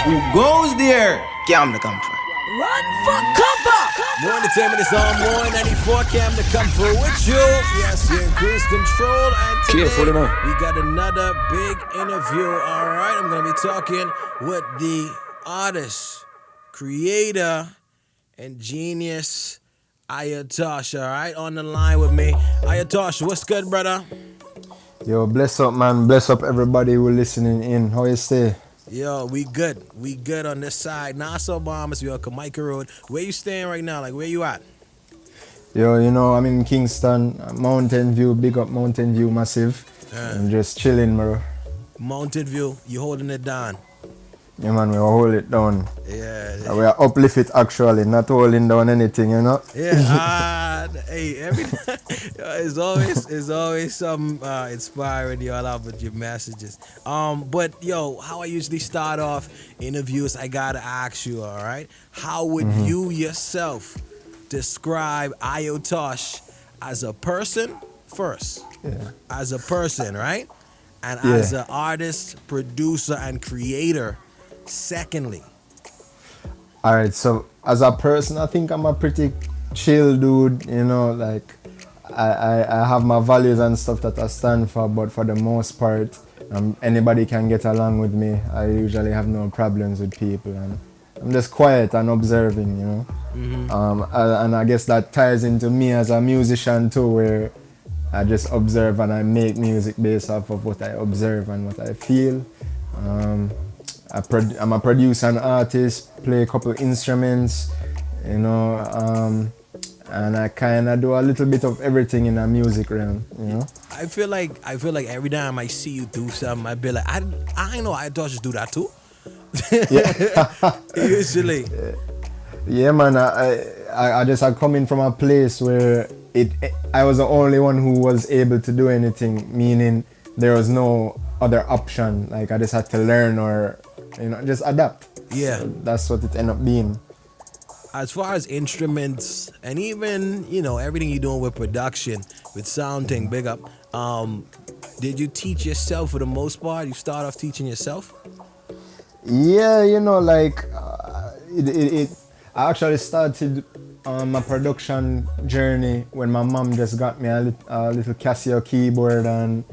Who goes there? Cam to come for. Run for cover! More entertainment is on more 94 Cam to come for with you. Yes, you're in cruise control. And today we got another big interview. All right, I'm going to be talking with the artist, creator, and genius, Iotosh. All right, on the line with me. Iotosh, what's good, brother? Yo, bless up, man. Bless up everybody who listening in. How you stay? Yo, we good. We good on this side. Nassau Bahamas, we on Kamaica Road. Where you staying right now? Like, where you at? Yo, you know, I'm in Kingston, Mountain View, big up Mountain View, massive. I'm just chilling, bro. Mountain View, you holding it down. Yeah, man, we will hold it down. Yeah. We are uplift it, actually, not holding down anything, you know? Yeah, hey, it's always some inspiring y'all out with your messages. But yo, how I usually start off interviews, I gotta ask you, all right? How would you yourself describe Iotosh as a person first? Yeah. As a person, right? And as an artist, producer, and creator, secondly. All right, so as a person, I think I'm a pretty chill dude, you know, like I have my values and stuff that I stand for, but for the most part, anybody can get along with me. I usually have no problems with people, and I'm just quiet and observing, you know. And I guess that ties into me as a musician too, where I just observe and I make music based off of what I observe and what I feel. I'm a producer and artist, play a couple instruments, you know, and I kind of do a little bit of everything in the music realm, you know. I feel like every time I see you do something, I be like, I know Iotosh do that too. Yeah. Usually. Yeah, man. I just had come in from a place where I was the only one who was able to do anything, meaning there was no other option. Like I just had to learn or, you know, just adapt. Yeah. So that's what it ended up being. As far as instruments and even, you know, everything you're doing with production, with sounding, big up, did you teach yourself for the most part? You start off teaching yourself? Yeah, you know, like I actually started my production journey when my mom just got me a little Casio keyboard, and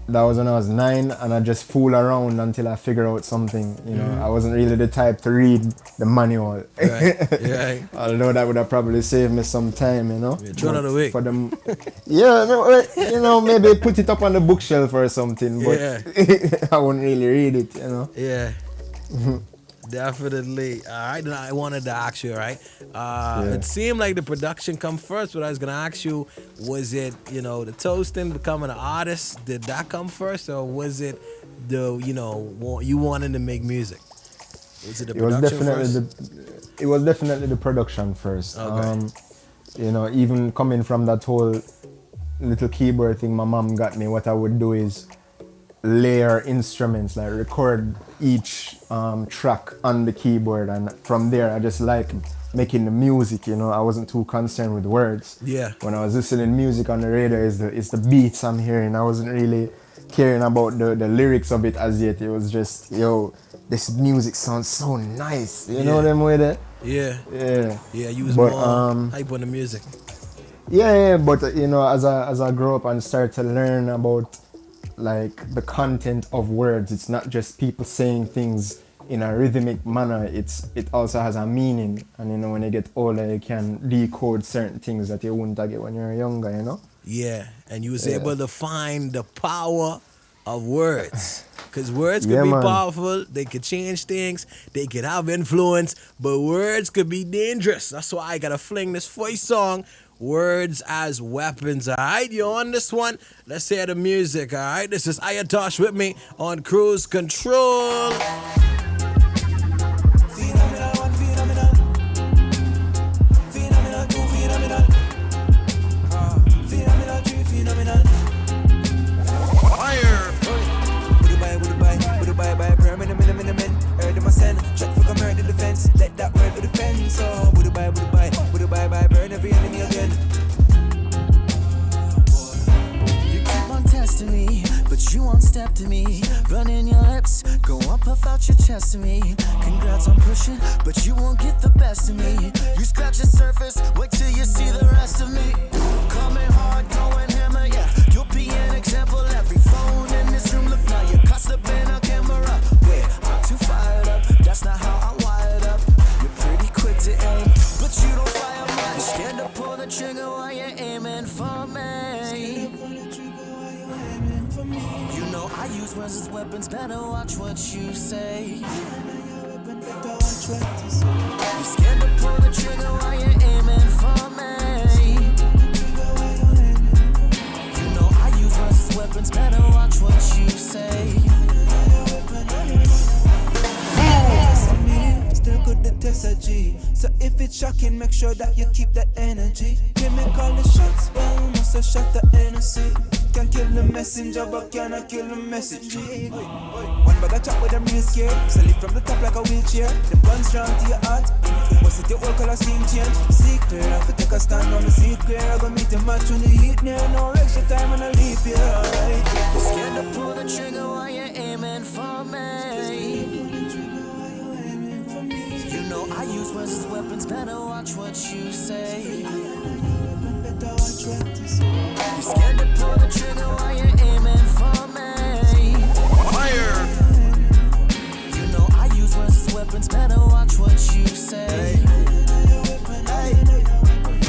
that was when I was 9, and I just fool around until I figure out something, you know. I wasn't really the type to read the manual. Right. Yeah. Although that would have probably saved me some time, you know. Yeah, throw that away. For them, yeah, no, you know, maybe put it up on the bookshelf or something, but I wouldn't really read it, you know. Yeah. Definitely. All right, then I wanted to ask you, all right? It seemed like the production come first, but I was going to ask you, was it, you know, the toasting, becoming an artist, did that come first, or was it the, you know, you wanted to make music? Was it the production first? It was definitely the production first. Okay. You know, even coming from that whole little keyboard thing my mom got me, what I would do is layer instruments, like record each track on the keyboard, and from there I just like making the music, you know. I wasn't too concerned with words. Yeah. When I was listening music on the radio, it's the beats I'm hearing. I wasn't really caring about the lyrics of it as yet. It was just, yo, this music sounds so nice, you know them with it. Yeah. You was more hype on the music. Yeah, but you know, as I grow up and start to learn about like the content of words, it's not just people saying things in a rhythmic manner, it also has a meaning. And you know, when you get older, you can decode certain things that you wouldn't get when you're younger, you know. Yeah, and you was able to find the power of words, because words could be powerful, they could change things, they could have influence, but words could be dangerous. That's why I gotta fling this voice song, Words as Weapons. All right, you on this one? Let's hear the music. All right, this is Iotosh with me on Cruise Control. Let that word be defense. So, would buy, burn every enemy again. You keep on testing me, but you won't step to me. Running your lips, go up puff out your chest to me. Congrats on pushing, but you won't get the best of me. You scratch the surface, wait till you see the rest of me. Coming hard, going hammer, yeah. You'll be an example. Every phone in this room, look now, you're caught up in a camera. Wait, I'm too fired up, that's not how I'm wired up. You're pretty quick to aim, but you don't fire much. You're scared to pull the trigger while you're aiming for me. You know I use words as weapons, better watch what you say. You're scared to pull the trigger while you're aiming for me. You know I use words as weapons, better watch what you say. Still good to test a G. So if it's shocking, make sure that you keep that energy. Give me call the shots, boom, must have shot the NOC. Can kill the messenger, but cannot kill the message. One bag of chat with them real scared. Slip from the top like a wheelchair. The guns drawn to your heart. What's it, your whole color steam change? See clear, I have to take a stand on the sea clear. I go meet the match when the heat near. No extra time when I leave here, alright. You're scared to pull the trigger while you're aiming for me. You know I use words as weapons, better watch what you say. You're scared to pull the trigger while you're aiming for me. Fire! You know I use words as weapons, better watch what you say.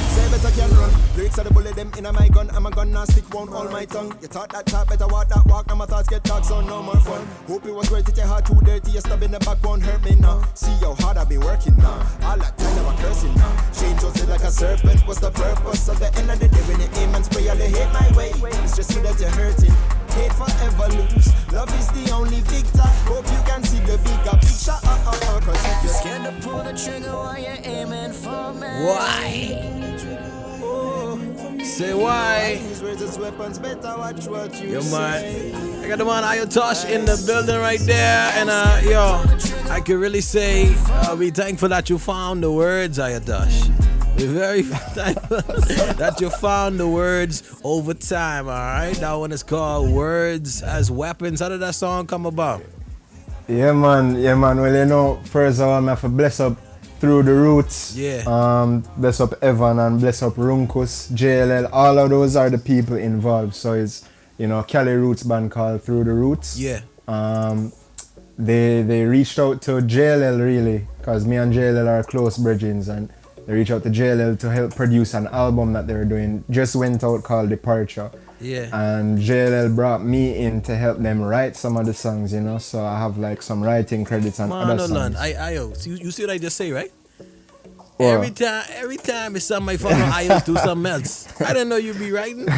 Say better can run. Lyrics are the bullet them in my gun. I'm a gun now stick won't hold my tongue. You thought that talk, better walk that walk. Now my thoughts get talk, so no more fun. Hope it was worth it, your heart too dirty. You stab in the back won't hurt me now. See how hard I've been working now. All that time I'm cursing now. Change out it like a serpent. What's the purpose? At the end of the day when you aim and spray all the hate my way. It's just you that you're hurting. Hate forever lose. Love is the only victor. Hope you can see the bigger picture. Cause if You're scared to pull the trigger while you're aiming for me. Why? Say why? use words as weapons, better watch what you Yo, say. man. I got the man Iotosh in the building right there. And, yo, I can really say, be thankful that you found the words, Iotosh. We're very thankful that you found the words over time, all right? That one is called Words as Weapons. How did that song come about? Yeah, man. Well, you know, first of all, I have to bless up Through the Roots. Yeah. Bless up Evan and bless up Runkus, JLL. All of those are the people involved. So it's, you know, Cali Roots band called Through the Roots. Yeah. They reached out to JLL really, because me and JLL are close brethren, and they reached out to JLL to help produce an album that they were doing. Just went out called Departure. Yeah. And JLL brought me in to help them write some of the songs, you know. So I have like some writing credits and Man, other hold on. songs. You see what I just say, right? What? Every time it's somebody from Io's do something else. I didn't know you'd be writing.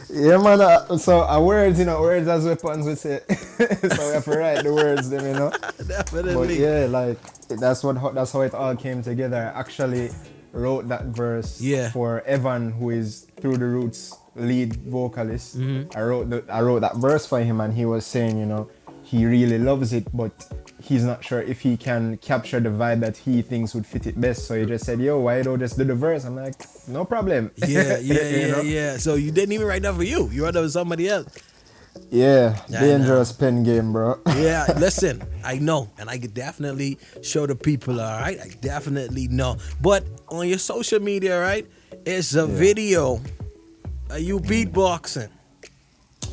Yeah, man. So words, you know, words as weapons, we say. So we have to write the words, them, you know. Definitely. But yeah, like that's how it all came together. I actually wrote that verse for Evan, who is Through the Roots lead vocalist. I wrote that verse for him, and he was saying, you know, he really loves it, but he's not sure if he can capture the vibe that he thinks would fit it best. So he just said, yo, why don't just do the verse? I'm like, no problem. Yeah. So you didn't even write that for you. You wrote that for somebody else. Yeah, dangerous pen game, bro. Yeah, listen, I know, and I could definitely show the people, all right? I definitely know. But on your social media, right, it's a video of you beatboxing,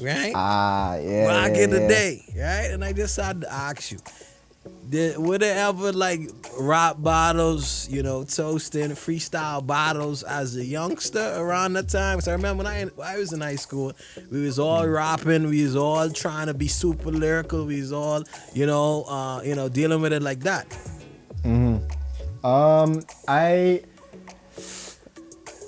right? Yeah. Back in the day, right? And I just had to ask you, were there ever like rap battles, you know, toasting, freestyle battles as a youngster around that time? Because I remember when I was in high school, we was all rapping, we was all trying to be super lyrical, we was all, dealing with it like that. I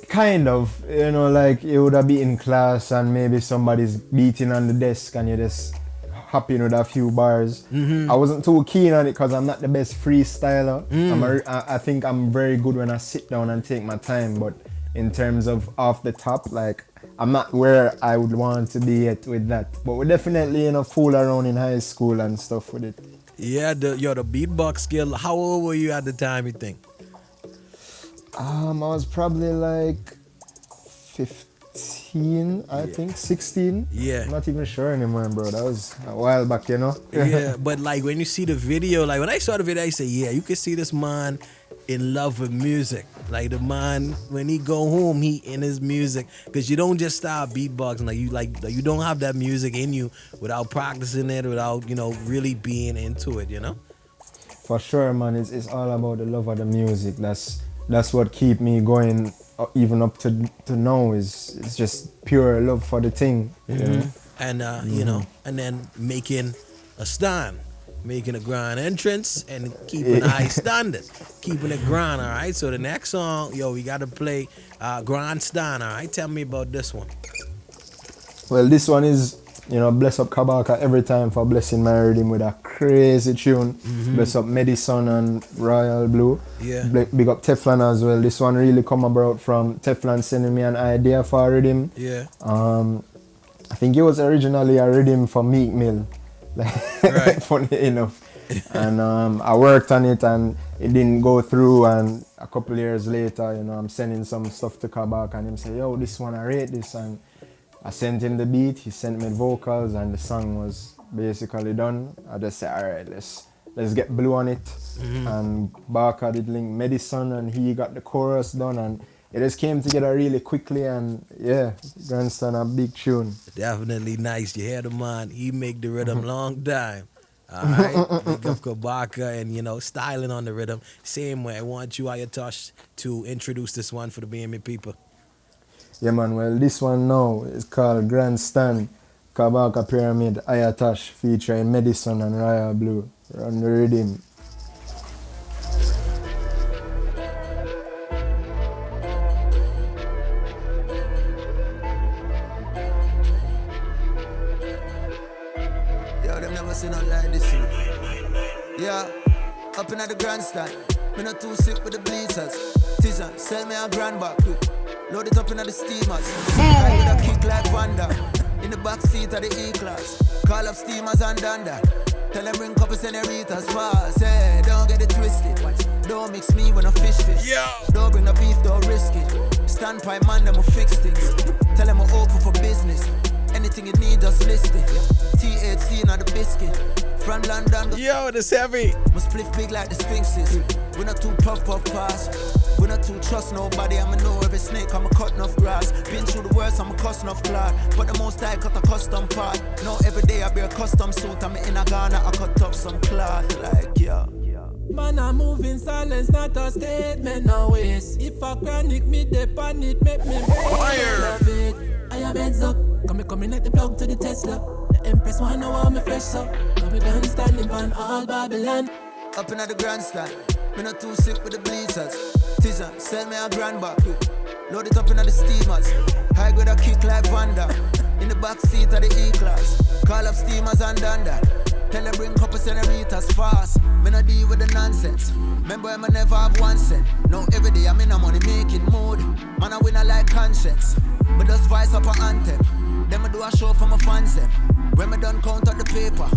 kind of, you know, like you would have been in class and maybe somebody's beating on the desk and you just hopping with a few bars. I wasn't too keen on it because I'm not the best freestyler. I think I'm very good when I sit down and take my time, but in terms of off the top, like I'm not where I would want to be yet with that. But we definitely, you know, fool around in high school and stuff with it. Yeah, the beatbox skill. How old were you at the time, you think? I was probably like 15. 15, I think, 16. Yeah. I'm not even sure anymore, bro. That was a while back, you know? Yeah, but like when you see the video, like when I saw the video, I say, yeah, you can see this man in love with music. Like the man, when he go home, he in his music. Cause you don't just start beatboxing. Like you don't have that music in you without practicing it, without, you know, really being into it, you know? For sure, man. It's all about the love of the music. That's what keep me going even up to now. It's just pure love for the thing. You know? And you know, and then making a stand, making a grand entrance, and keeping a high standard, keeping it grand. All right. So the next song, yo, we gotta play Grand Stand. All right. Tell me about this one. Well, this one is, you know, bless up Kabaka every time for blessing my rhythm with a crazy tune. Bless up Medicine and Royal Blue. Yeah. Big up Teflon as well. This one really come about from Teflon sending me an idea for a rhythm. Yeah. I think it was originally a rhythm for Meek Mill. Right. Funny enough. And I worked on it and it didn't go through, and a couple years later, you know, I'm sending some stuff to Kabak and him say, yo, this one I rate this, and I sent him the beat, he sent me vocals, and the song was basically done. I just said, all right, let's get Blue on it. And Barker did link Medicine and he got the chorus done, and it just came together really quickly, and yeah, Grandstand a big tune. Definitely nice. You hear the man, he make the rhythm long time. All right, big up Kabaka and, you know, styling on the rhythm. Same way, I want you, Iotosh, to introduce this one for the BME people. Yeah, man, well, this one now is called Grandstand, Kabaka Pyramid, Iotosh, featuring Medicine and Royal Blue. Run the rhythm. Yo, them never seen nothing like this, you know. Yeah, up in the grandstand. Me not too sick with the bleachers. Tijan, sell me a grand back quick. Load it up in the steamers. I with a kick like Vanda. In the back seat of the E-Class. Call up steamers and danda. Tell them bring couple senoritas fast. Hey, don't get it twisted. Don't mix me when I fish. Don't bring the beef, don't risk it. Stand by man, them will fix things. Tell them I'm open for business. Anything you need, just list it. THC, not the biscuit. From London. Yo, this heavy. Must spliff big like the Sphinxes. We're not too puff pass. We're not too trust nobody. I'ma know every snake. I'm a cut enough grass. Been through the worst. I'm a cuss enough cloud. But the most I cut a custom part. No, every day I wear a custom suit. I'm in a Ghana. I cut up some cloth. Like yeah. Man, I move in silence, not a statement, no ways. If I chronic me, they panic, make me fire. I am heads up, coming like the plug to the Tesla. The Empress wanna know how me fresh up. Now we done standing on all Babylon. Up in the grandstand, me not too sick with the bleachers. Tijan, sell me a grand back quick. Load it up in the steamers. High grade a kick like Vanda. In the back seat of the E-Class. Call up steamers and danda. Tell them bring couple senoritas fast. Me not deal with the nonsense. Remember I never have 1 cent. Now every day I'm in a money making mood. Man I win a like conscience. But just vice up an anthem. Then I do a show for my fans them. When me done count out the paper,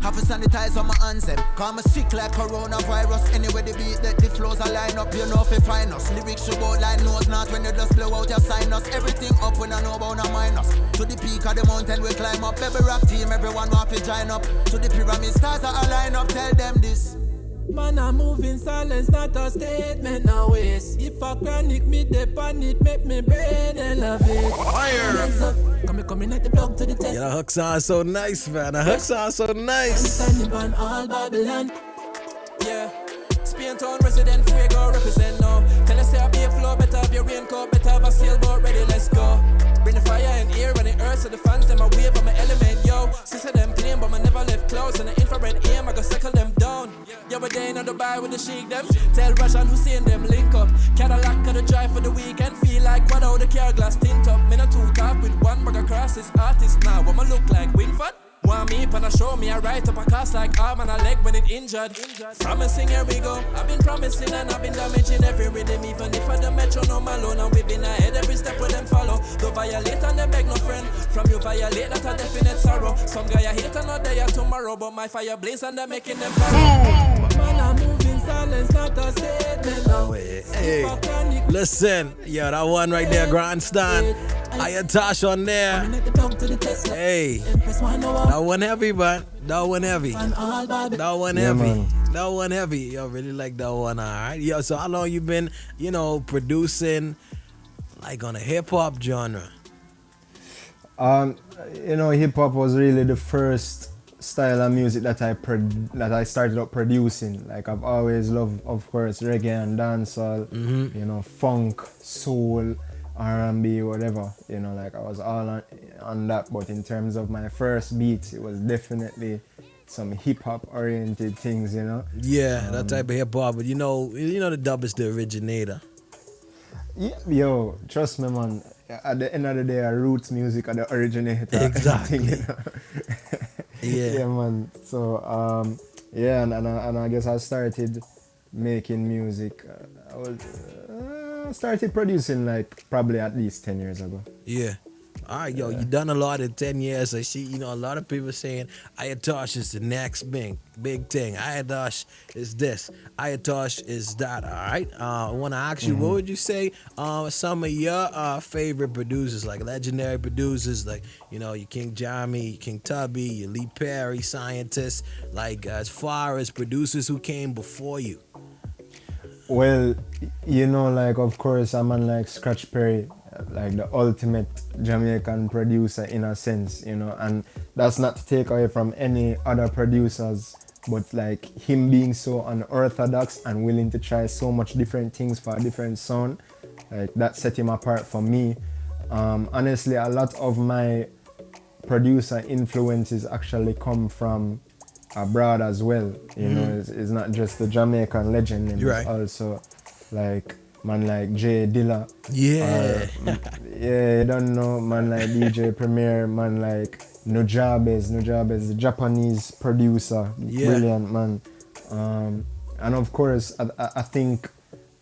have to sanitize on my hands them. Cause me sick like coronavirus. Anyway the beat that the flows are line up, you know if you find us. Lyrics should go like nose not when you just blow out your sinus. Everything up when I know about a minus. To the peak of the mountain we climb up. Every rap team, everyone want to join up. To the pyramid stars that align up, tell them this. Man, I move in silence, not a statement, no ways. If I chronic me, they panic, make me brain and love it. Fire! Coming like the plug to the test. Yeah, the hook sound so nice, man. The hook sound so nice. Standing on all Babylon. Yeah. Spain town resident, Fuego represent now. Tell us say be a flow, better have your raincoat, better have a sailboat ready, let's go. Bring the fire in air and the earth so the fans them a wave on my element, yo. Sister them clean, but I never left close. And the infrared aim, I go circle them down. Yeah, we're there in Dubai with the sheik them. Tell Russian Hussein them link up. Cadillac got a drive for the weekend. Feel like what out the car glass tint up. Me not too talk with one bag across this artist now. What I look like, Winford? Want me pan a show me, I write up a cast like arm and a leg when it injured. Promising, here we go. I've been promising and I've been damaging every rhythm. Even if I the metronome alone, and we've been ahead every step with them follow. Don't violate and they beg no friend. From you violate, that's a definite sorrow. Some guy I hate another day or tomorrow, but my fire blaze and they're making them follow. Man, I move in silence, not a statement, no Hey, listen, yo, that one right there, Grandstand. Iotosh on there. Hey, that one heavy, man. That one heavy. That one Yeah, heavy. man. That one heavy. Yo, really like that one. All right. Yo, so how long you been, producing like on a hip hop genre? Hip hop was really the first style of music that I started up producing. Like I've always loved, of course, reggae and dancehall, funk, soul, R&B, whatever. Like I was all on that. But in terms of my first beats, it was definitely some hip hop oriented things. Yeah, that type of hip hop. But the dub is the originator. Yeah, yo, trust me, man. At the end of the day, roots music are the originator. Exactly. Yeah. Yeah, man. So, and I guess I started making music. I started producing like probably at least 10 years ago. Yeah. All right, yo, you done a lot in 10 years. I see, a lot of people saying Iotosh is the next big thing. Iotosh is this. Iotosh is that, all right? I want to ask you, what would you say some of your favorite producers, like legendary producers, like, your King Jammy, your King Tubby, your Lee Perry, scientists, like as far as producers who came before you? Well, like, of course, a man like Scratch Perry, like the ultimate Jamaican producer in a sense, and that's not to take away from any other producers, but like him being so unorthodox and willing to try so much different things for a different sound, like that set him apart for me. Honestly, a lot of my producer influences actually come from abroad as well. It's not just the Jamaican legend, and right. It's also like man like Jay Dilla. Yeah. You don't know, man like DJ Premier, man like Nujabes, the Japanese producer. Yeah. Brilliant, man. And of course, I think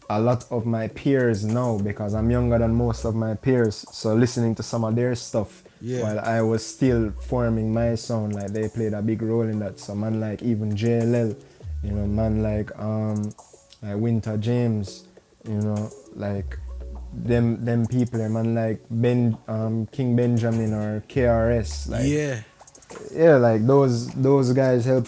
a lot of my peers now, because I'm younger than most of my peers, so listening to some of their stuff while I was still forming my sound, like they played a big role in that. So man like even JLL, man like Winter James, like them people, man like King Benjamin or KRS, like like those guys help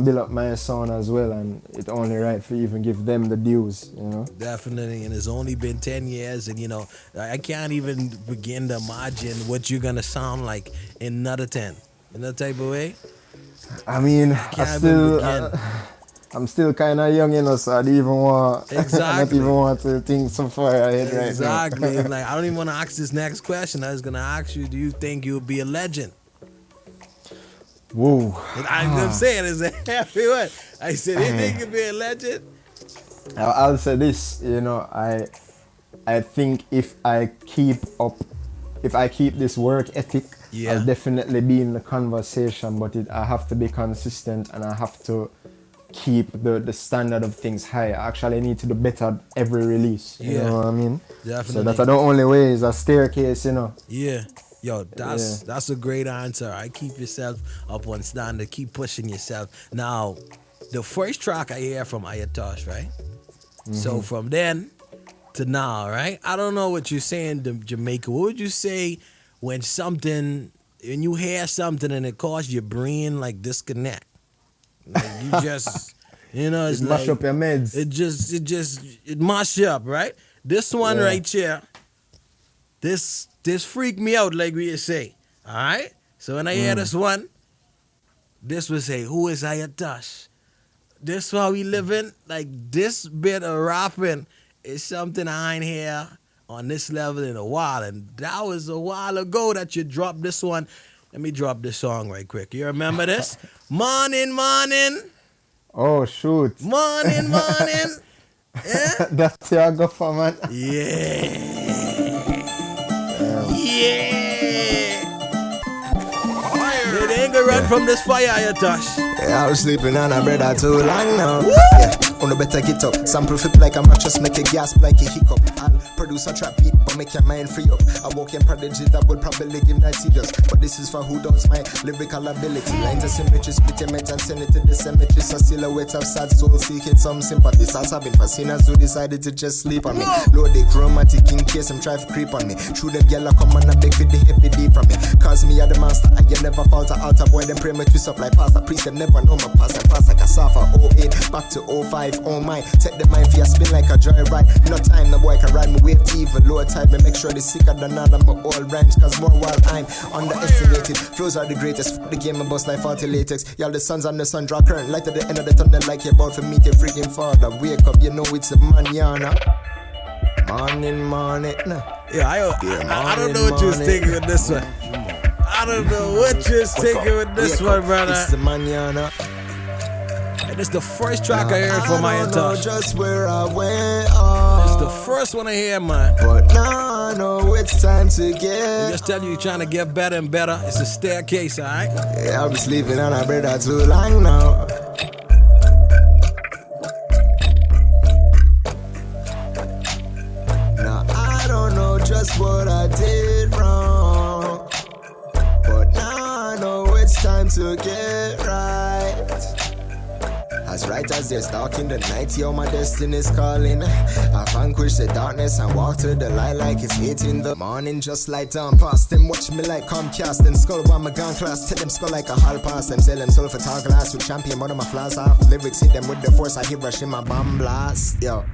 build up my sound as well, and it's only right for even give them the dues, Definitely, and it's only been 10 years, and I can't even begin to imagine what you're gonna sound like in another 10, in that type of way. I mean, I'm still kind of young, so I don't even want. Exactly. I don't even want to think so far ahead right now. Exactly. Like I don't even want to ask this next question. I was gonna ask you, do you think you'll be a legend? Whoa. And I'm saying, is a happy one. I said, you think you'll be a legend? I'll say this, I think if I keep this work ethic, I'll definitely be in the conversation, but I have to be consistent, and I have to keep the standard of things high. I actually need to do better every release. You know what I mean? Definitely. So that's the only way is a staircase, Yeah. Yo, that's a great answer. I keep yourself up on standard. Keep pushing yourself. Now, the first track I hear from Iotosh, right? So from then to now, right? I don't know what you're saying to Jamaica. What would you say when you hear something and it causes your brain like disconnect? Like you just, it's it mash up your meds. It mash up, right? This one right here, this freaked me out, like we say. All right? So when I hear this one, this would say, who is Iotosh? This how we living? Like this bit of rapping is something I ain't hear on this level in a while. And that was a while ago that you dropped this one. Let me drop this song right quick. You remember this? Morning. Oh, shoot. Morning. Yeah? That's your go for, man. Yeah. They ain't gonna run from this fire, Iotosh. Yeah, I was sleeping on a brother too long now. Yeah, on the better get up. Sample flip like a mattress, make a gasp like a hiccup. And produce a trap beat, but make your mind free up. I walk in prodigies that will probably give night serious, but this is for who doubts my lyrical ability. Lines of symmetry, split your and send it to the cemetery. So silhouettes of sad soul seeking some sympathy. Stars have been for sinners who decided to just sleep on me. Load the chromatic in case them try to creep on me. True them gyal come on and beg for the heavy D from me. Cause me are the master, I you never falter. Altar boy them pray me twist up like pastor. Priest them never know my past. I pass like a Safa 08 back to 05. Oh my, take the mind for your spin like a joyride. No time the boy can ride me wave to even lower time. Me make sure they sicker than all of my old rhymes. Cause more while I'm underestimated. Flows are the greatest. The game and bust like 40 latex. Y'all the suns and the sun draw current light at the end of the tunnel like you're about to meet your freaking father. Wake up, you know it's a manana. Morning. Yeah, I don't know what you was thinking with this one. I don't know what you was thinking with this one, brother. It's the manana. And it's the first track I heard from I don't know Iotosh. just where I went off. It's the first one I hear, man. But now I know it's time to I get. just tell you, you're trying to get better and better. It's a staircase, alright? Yeah, I'll be sleeping on a bed too long now. Now I don't know just what I did wrong, but now I know it's time to get right. As right as there's dark in the night, yo, my destiny's calling. I vanquish the darkness and walk to the light like it's 8 in the morning. Just light down past them, watch me like Comcast. And skull while my gun class, tell them skull like a hall pass. Them sell them soul for tall glass with champion, one of my flaws off. Lyrics hit them with the force, I Hiroshima bomb blast, yo.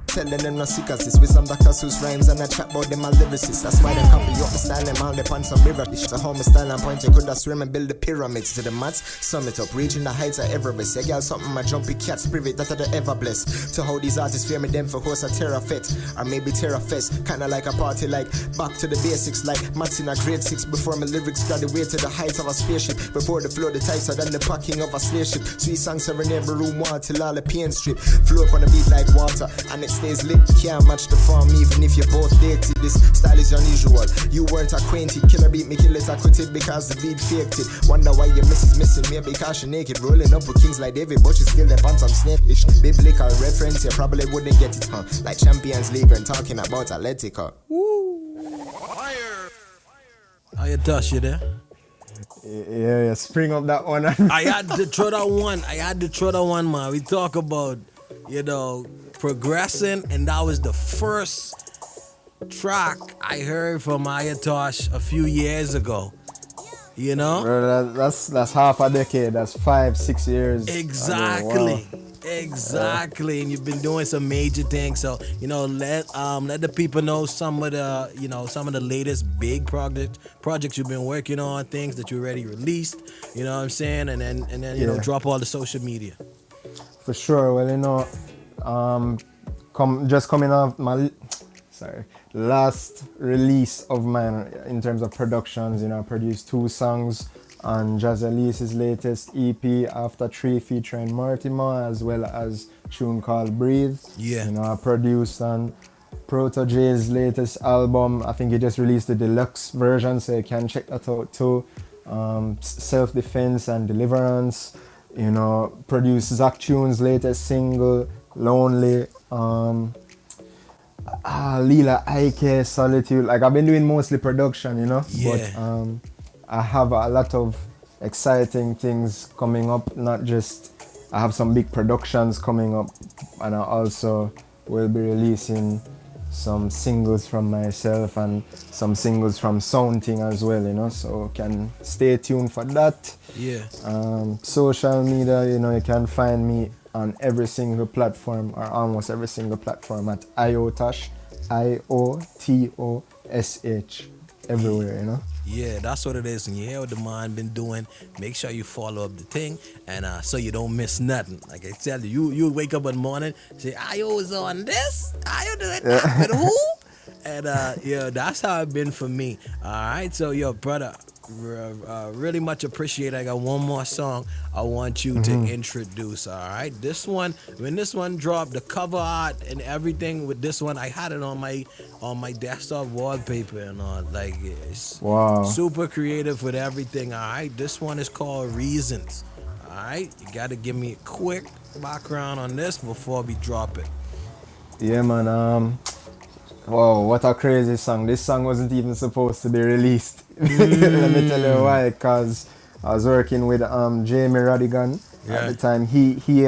Telling them no sick as this with some doctors whose rhymes and I chat about them my lyricists. That's why they copy up my style and all upon some mirror. So how my style and point you could have swim and build the pyramids to the mats. Sum it up, reaching the heights of Everest. Yeah, girl, something my jumpy cat spirit that are the ever blessed. To how these artists fear me them for host a terror fete or maybe terror fest. Kinda like a party like back to the basics like maths in a grade 6 before my lyrics graduate to the heights of a spaceship. Before the flow the tighter than the packing of a spaceship. Sweet songs serenade every room one till all the pain strip. Flow up on the beat like water and it stays lit. Can't match the form even if you're both dated. This style is unusual. You weren't acquainted. Killer beat me, kill it, I quit it because the beat faked it. Wonder why your miss is missing. Maybe because she naked. Rolling up with kings like David, but you still up on some snakish biblical reference. You probably wouldn't get it, huh? Like Champions League and talking about Atletica. Iotosh, you there? Yeah, spring up that one. I had to throw that one, man. We talk about, progressing, and that was the first track I heard from Iotosh a few years ago. You know? Bro, that's half a decade. That's 5-6 years. Exactly. Wow. Exactly. And you've been doing some major things. So, let the people know some of the latest big projects you've been working on, things that you already released, you know what I'm saying? And then drop all the social media. For sure. Well, coming off my last release of mine in terms of productions, I produced 2 songs on Jazz Elise's latest EP After 3 featuring Mortimer, as well as a tune called Breathe. Yeah. I produced on Proto J's latest album. I think he just released the deluxe version, so you can check that out too. Self Defense and Deliverance. Produced Zach Tune's latest single, Lonely. Lila Ike, Solitude. Like, I've been doing mostly production, Yeah. But I have a lot of exciting things coming up. Not just, I have some big productions coming up, and I also will be releasing some singles from myself and some singles from Soundting as well, so can stay tuned for that. Yeah. Social media, you can find me on every single platform, or almost every single platform, at Iotosh, IOTOSH, everywhere, Yeah, that's what it is. And you hear what the man been doing. Make sure you follow up the thing, and so you don't miss nothing. Like I tell you, you wake up in the morning, say, Io is on this, Io doing that with who? And that's how it been for me. All right, so brother, really much appreciate it. I got one more song I want you to introduce. All right, when this one dropped, the cover art and everything with this one, I had it on my desktop wallpaper and all. Like, it's super creative with everything. All right, this one is called Reasons. All right, you got to give me a quick background on this before we drop it. Yeah, man. Wow, what a crazy song. This song wasn't even supposed to be released. Let me tell you why, because I was working with Jamie Radigan at the time. He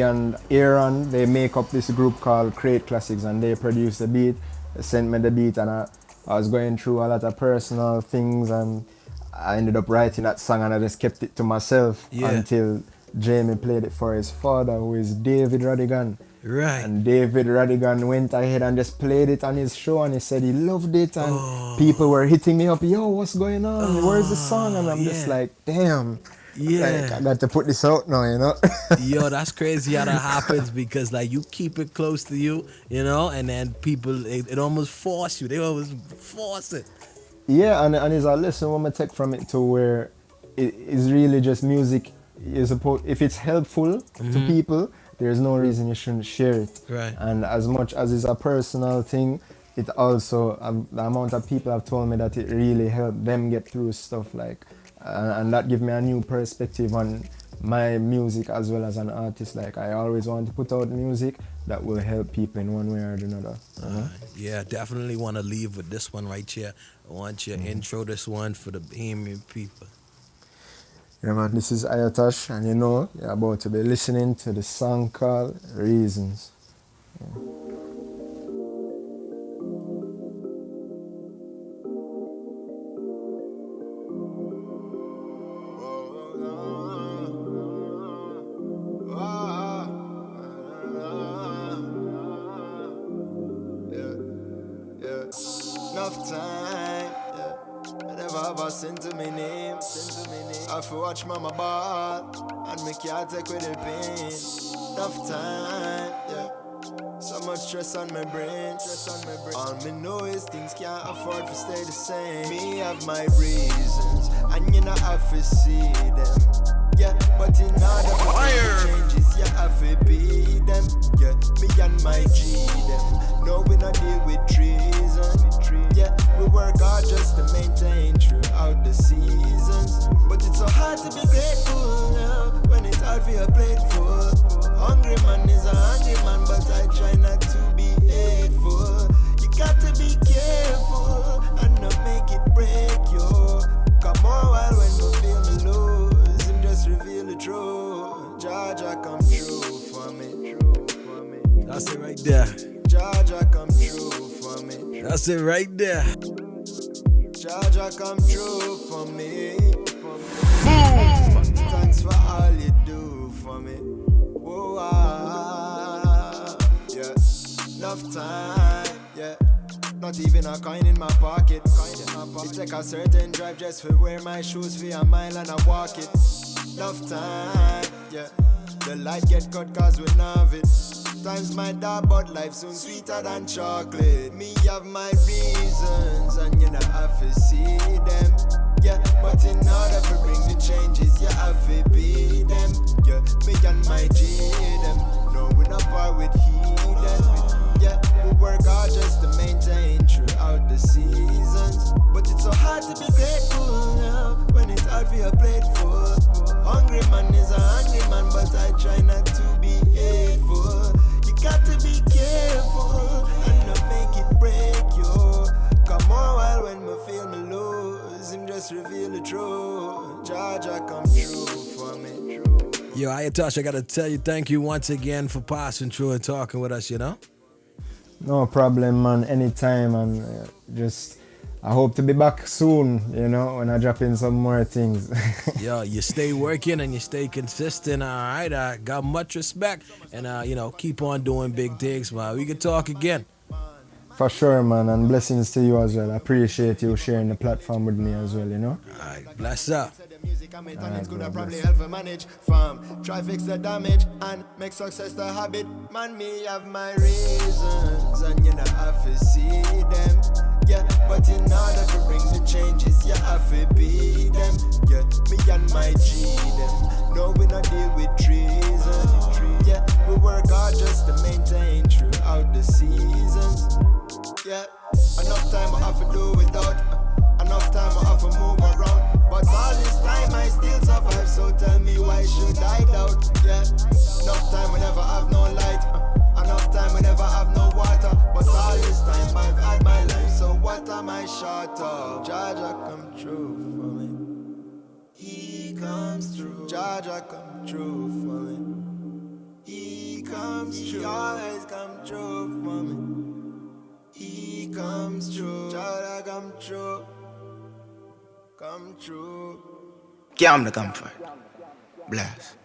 and Aaron, they make up this group called Crate Classics, and they produce the beat. They sent me the beat, and I was going through a lot of personal things, and I ended up writing that song, and I just kept it to myself until Jamie played it for his father, who is David Radigan. Right. And David Radigan went ahead and just played it on his show, and he said he loved it, and people were hitting me up, yo, what's going on? Where's the song? And I'm just like, damn. Yeah. Like, I got to put this out now, you know? Yo, that's crazy how that happens, because like you keep it close to you, you know, and then people, it almost force you. They always force it. Yeah, and it's a lesson when I take from it to where it is really just music. If it's helpful to people, there's no reason you shouldn't share it. Right. And as much as it's a personal thing, it also, the amount of people have told me that it really helped them get through stuff like, and that give me a new perspective on my music as well as an artist. Like, I always want to put out music that will help people in one way or another. Yeah, definitely want to leave with this one right here. I want you to intro this one for the Bahamian people. Yeah, man, this is Iotosh, and you know, you're about to be listening to the song called Reasons. Enough time, yeah. Whenever I have a sin to my name, I feel watch mama ball, and me can't take with the pain. Enough time, yeah. So much stress on my brain, All me know is things can't afford to stay the same. Me have my reasons, and you know I have to see them. Yeah, but in order for the changes, you have to be them. Yeah, me and my G them. No, we not deal with treason. Yeah, we work hard just to maintain throughout the seasons. But it's so hard to be grateful now, when it's hard for your plate full. Hungry man is a hungry man, but I try not to be hateful. You got to be careful and not make it break you. Come on, while when you feel me lose, him just reveal the truth. Jaja come true for me. That's it right there. Jaja come true for me. That's it right there. Jaja come true for me. Boom! Thanks for all you do for me. Whoa, yeah. Enough time, yeah. Not even a coin in my pocket. It take a certain drive just to wear my shoes for a mile and I walk it. Enough time, yeah. The light get cut cause we love it. Times my dad, but life soon sweeter than chocolate. Me have my reasons, and you know I have to see them. Yeah, but in order to bring the changes, you have to be them. Yeah, me and my G them. No, we not part with heathen. Yeah, we work hard just to maintain throughout the seasons. But it's so hard to be grateful now, when it's hard for your plate full. Hungry man is a hungry man, but I try not to be hateful. Got to be careful and not make it break you. Come on, while when me feel me lose, him just reveal the truth. Jaja come true for me. Yo, Iotosh, I gotta tell you, thank you once again for passing through and talking with us, you know? No problem, man, anytime, and just I hope to be back soon, you know, when I drop in some more things. Yo, you stay working and you stay consistent, all right? I got much respect, and, you know, keep on doing big things, man. We can talk again. For sure, man, and blessings to you as well. I appreciate you sharing the platform with me as well, you know? All right, bless up. It's gonna probably help me manage farm, try fix the damage and make success the habit. Man, me have my reasons, and you know I have to see them. Yeah, but in order to bring the changes, you have to be them. Yeah, me and my G them. No, we not deal with treason. Yeah, we work hard just to maintain throughout the seasons. Yeah, enough time I have to do without. Enough time I have to move around. But all this time I still survive, so tell me why should I doubt? Yeah, enough time we never have no light. Enough time we never have no water. But all comes through. Jaja come true for me. He comes through. He always come true for me. He comes true. Jaja come true. Come true. Give him the comfort. Bless.